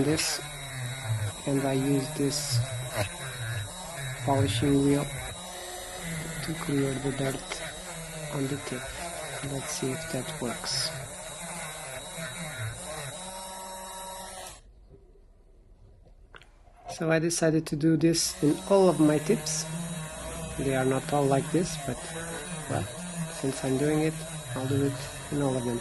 this, and I use this polishing wheel to clear the dirt on the tip. Let's see if that works. So I decided to do this in all of my tips. They are not all like this, but well, since I'm doing it, I'll do it in all of them.